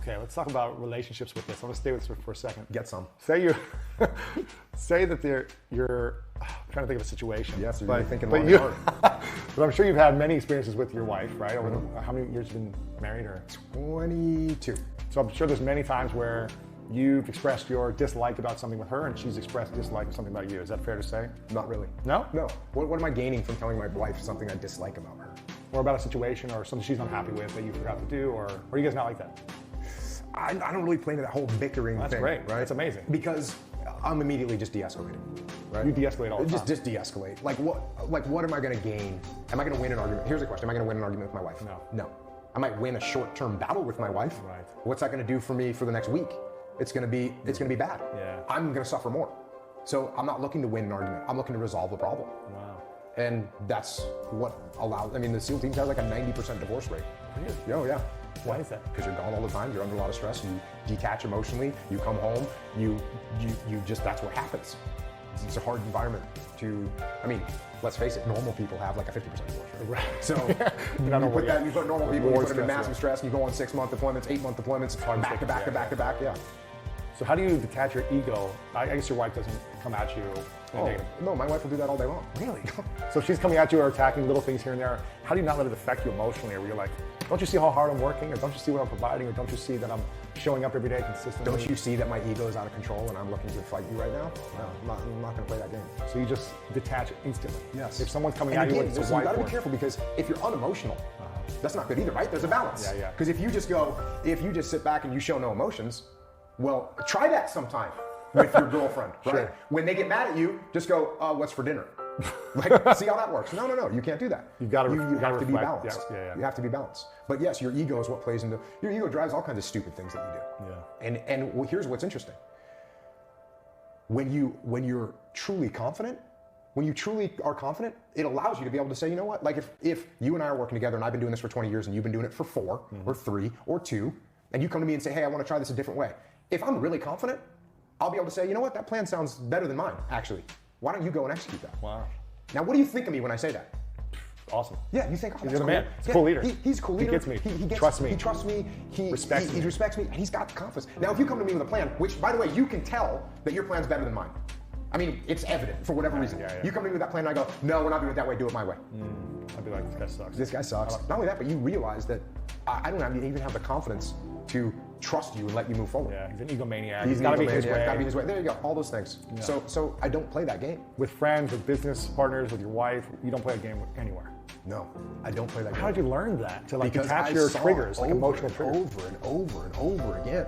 Okay, let's talk about relationships with this. I'm gonna stay with this for a second. Get some. Say that you're I'm trying to think of a situation. Yes, you're thinking long and hard. But I'm sure you've had many experiences with your wife, right? Over how many years you've been married? Or 22. So I'm sure there's many times where you've expressed your dislike about something with her and she's expressed dislike of something about you. Is that fair to say? Not really. No? No. What am I gaining from telling my wife something I dislike about her? Or about a situation or something she's unhappy with that you forgot to do, or are you guys not like that? I don't really play into that whole bickering thing. That's great. Right? That's amazing. Because I'm immediately just de-escalating. Right? You de-escalate all the time. Just de-escalate. Like what am I going to gain? Am I going to win an argument? Here's the question. Am I going to win an argument with my wife? No. I might win a short-term battle with my wife. Right. What's that going to do for me for the next week? It's going to be bad. Yeah. I'm going to suffer more. So I'm not looking to win an argument. I'm looking to resolve the problem. Wow. And that's what allows, the SEAL teams have like a 90% divorce rate. Really? Oh, yeah. Why is that? Because you're gone all the time, you're under a lot of stress, you detach emotionally, you come home, you just, that's what happens. It's a hard environment to, let's face it, normal people have like a 50% divorce rate. Right. So you put normal people, you put them in massive stress, and you go on 6-month deployments, 8-month deployments, back to back to back to back, yeah. So how do you detach your ego? I guess your wife doesn't come at you. No, my wife will do that all day long. Really? So she's coming at you or attacking little things here and there. How do you not let it affect you emotionally? Or you're like, don't you see how hard I'm working? Or don't you see what I'm providing? Or don't you see that I'm showing up every day consistently? Don't you see that my ego is out of control and I'm looking to fight you right now? No, I'm not going to play that game. So you just detach it instantly? Yes. If someone's coming at you with you got to be careful, because if you're unemotional, that's not good either, right? There's a balance. Yeah. Because if you just sit back and you show no emotions, well, try that sometime with your girlfriend, right? Sure. When they get mad at you, just go, what's for dinner? See how that works. No, you can't do that. You have to be balanced. Yeah. You have to be balanced. But yes, your ego is what plays into, your ego drives all kinds of stupid things that you do. Yeah. And here's what's interesting. When you're truly confident, when you truly are confident, it allows you to be able to say, you know what, like if you and I are working together and I've been doing this for 20 years and you've been doing it for 4 or 3 or 2, and you come to me and say, hey, I want to try this a different way. If I'm really confident, I'll be able to say, you know what, that plan sounds better than mine, actually. Why don't you go and execute that? Wow. Now, what do you think of me when I say that? Awesome. Yeah, you think, oh, he's that's a cool. man. He's a cool leader. He's a cool leader. He gets me. He trusts me. He trusts me. He respects me, and he's got confidence. Now, if you come to me with a plan, which, by the way, you can tell that your plan's better than mine. It's evident for whatever reason. Yeah. You come to me with that plan, and I go, no, we're not doing it that way. Do it my way. I'd be like, this guy sucks. This guy sucks. Not only that, but you realize that I don't even have the confidence to trust you and let you move forward. Yeah, he's an egomaniac. He's got to be his way. Got to be his way. There you go. All those things. Yeah. So I don't play that game. With friends, with business partners, with your wife, you don't play a game anywhere. No, I don't play that game. How did you learn that? To detach your triggers, like emotional triggers. Over and over and over again.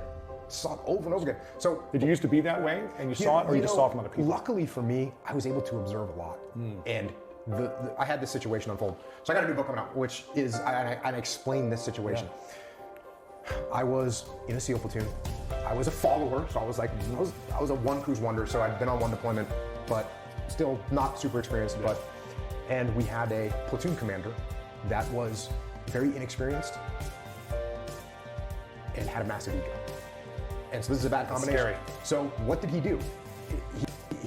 Saw it over and over again. So did you used to be that way and you saw it, or you just saw it from other people? Luckily for me, I was able to observe a lot. And I had this situation unfold. So I got a new book coming out, which is, I explain this situation. Yeah. I was in a SEAL platoon. I was a follower, so I was a one cruise wonder, so I'd been on one deployment, but still not super experienced. Yeah. And we had a platoon commander that was very inexperienced and had a massive ego. And so this is a bad combination. Scary. So what did he do?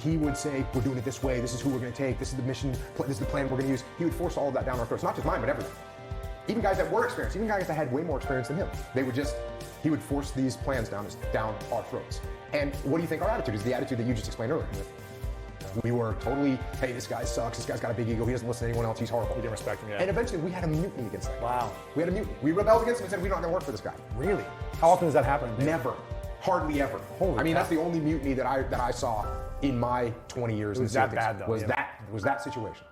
He would say, we're doing it this way, this is who we're going to take, this is the mission, this is the plan we're going to use. He would force all of that down our throats, not just mine, but everything. Even guys that were experienced, even guys that had way more experience than him. He would force these plans down our throats. And what do you think our attitude is? The attitude that you just explained earlier. We were totally, hey, this guy sucks, this guy's got a big ego, he doesn't listen to anyone else, he's horrible. You didn't respect him, yeah. And eventually we had a mutiny against that. Wow. We had a mutiny. We rebelled against him and said, we're not going to work for this guy. Really? How often does that happen? Never. Hardly ever. That's the only mutiny that I saw in my 20 years. It was that bad, though. Was that situation.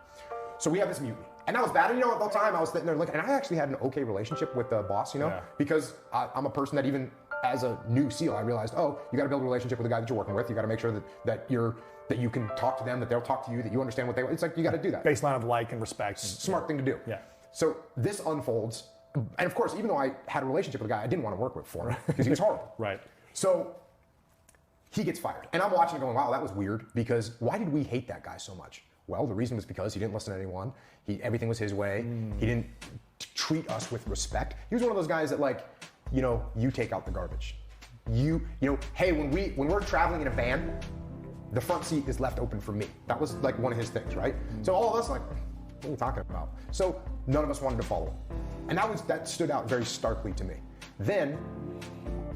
So we have this mutiny. And that was bad. And at the time I was sitting there looking, and I actually had an okay relationship with the boss, because I'm a person that even as a new SEAL, I realized, you got to build a relationship with the guy that you're working with. You got to make sure that you can talk to them, that they'll talk to you, that you understand what they want. It's like, you got to do that. Baseline of like and respect. Smart thing to do. Yeah. So this unfolds. And of course, even though I had a relationship with the guy, I didn't want to work with for him because he was horrible. Right. So he gets fired. And I'm watching going, wow, that was weird, because why did we hate that guy so much? Well, the reason was because he didn't listen to anyone. Everything was his way. He didn't treat us with respect. He was one of those guys that you take out the garbage. Hey, when we're traveling in a van, the front seat is left open for me. That was like one of his things, right? So all of us what are you talking about? So none of us wanted to follow him. And that stood out very starkly to me. Then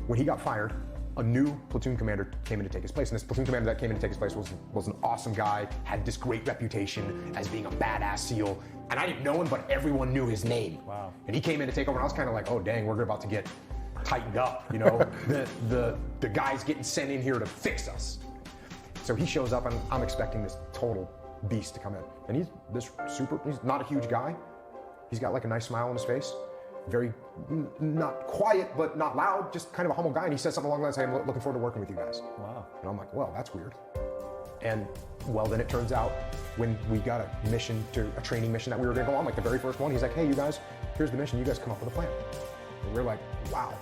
when he got fired, a new platoon commander came in to take his place. And this platoon commander that came in to take his place was an awesome guy, had this great reputation as being a badass SEAL. And I didn't know him, but everyone knew his name. Wow. And he came in to take over, and I was kind of like, oh dang, we're about to get tightened up, you know? the guy's getting sent in here to fix us. So he shows up, and I'm expecting this total beast to come in. And he's not a huge guy. He's got like a nice smile on his face. Very, not quiet, but not loud, just kind of a humble guy. And he says something along the lines, hey, I'm looking forward to working with you guys. Wow. And I'm like, well, that's weird. And well, then it turns out when we got a training mission that we were gonna go on, like the very first one, he's like, hey, you guys, here's the mission, you guys come up with a plan. And we're like, wow.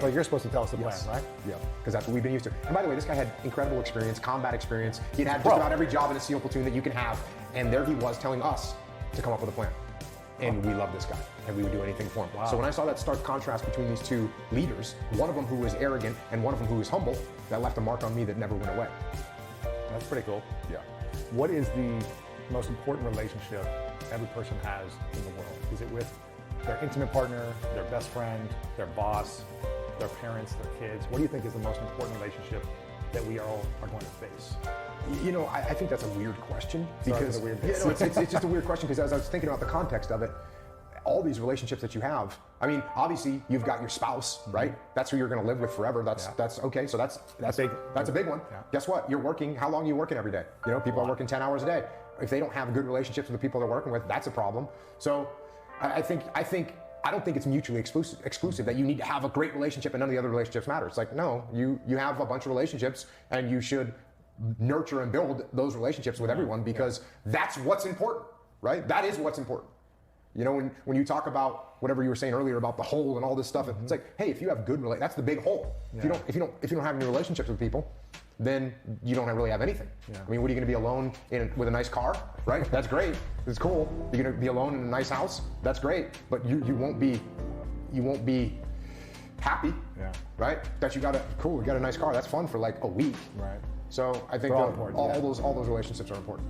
So you're supposed to tell us the Yes. plan, right? Yeah, because that's what we've been used to. And by the way, this guy had incredible experience, combat experience. He'd had just about every job in a SEAL platoon that you can have. And there he was telling us to come up with a plan. And we loved this guy, and we would do anything for him. Wow. So when I saw that stark contrast between these two leaders, one of them who was arrogant and one of them who was humble, that left a mark on me that never went away. That's pretty cool. Yeah. What is the most important relationship every person has in the world? Is it with their intimate partner, their best friend, their boss, their parents, their kids? What do you think is the most important relationship that we all are going to face? You know, I think that's a weird question. Sorry Because for the weird yeah, bits. no, it's just a weird question, because as I was thinking about the context of it, all these relationships that you have, I mean, obviously you've got your spouse, right? That's who you're going to live with forever. That's okay. So that's a big one. Yeah. Guess what? You're working. How long are you working every day? You know, people are working 10 hours a day. If they don't have good relationships with the people they're working with, that's a problem. So I don't think it's mutually exclusive that you need to have a great relationship and none of the other relationships matter. It's like, no, you have a bunch of relationships and you should nurture and build those relationships with everyone, because that's what's important, right? That is what's important. You know, when you talk about whatever you were saying earlier about the hole and all this stuff, it's like, hey, if you have good that's the big hole. Yeah. If you don't have any relationships with people, then you don't really have anything. Yeah. I mean, what are you going to be alone with a nice car, right? That's great. It's cool. You're going to be alone in a nice house. That's great. But you won't be happy, right? That you got a nice car. That's fun for like a week. Right. So I think They're all important, all those relationships are important.